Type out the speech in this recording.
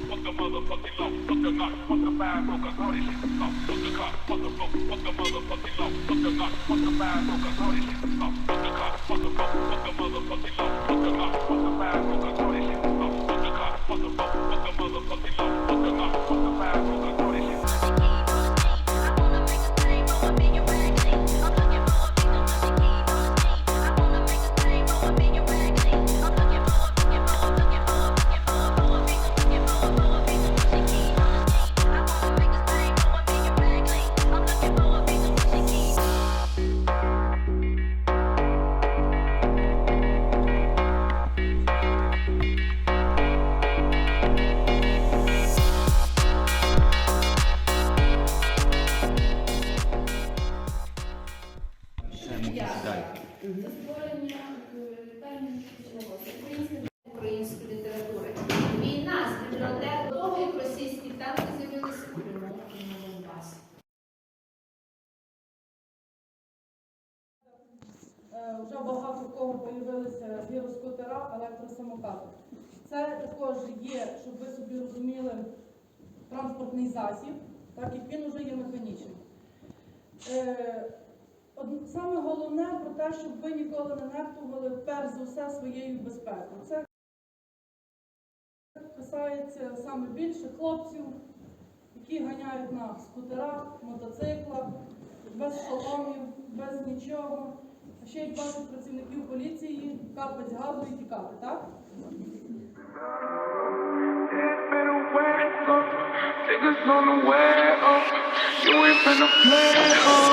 Fuck the motherfucking law, fuck the knock, fuck the fire broker, all this shit is off. Fuck the car, fuck the rope, fuck the motherfucking law, fuck the knock, fuck the fire broker, all this shit is off. Fuck the car, fuck the rope, fuck the motherfucking law, fuck the knock, fuck the fire broker, all this shit is off. Fuck the car, fuck the rope, fuck the motherfucking law, fuck the knock, fuck the fire broker, all this shit is off. Української літератури. Війна з бібліотек того, як російські танки з'явилися у Криму і на Донбасі. Вже багато в кого з'явилися гіроскутера, електросамокати. Це також є, щоб ви собі розуміли, транспортний засіб, так як він вже є механічним. Саме головне про те, щоб ви ніколи не нехтували перш за все своєю безпекою. Це касається саме більше хлопців, які ганяють на скутерах, мотоциклах, без шоломів, без нічого. А ще й бачать працівників поліції капець газу і тікати, так? Niggas on the way up, you ain't finna play up.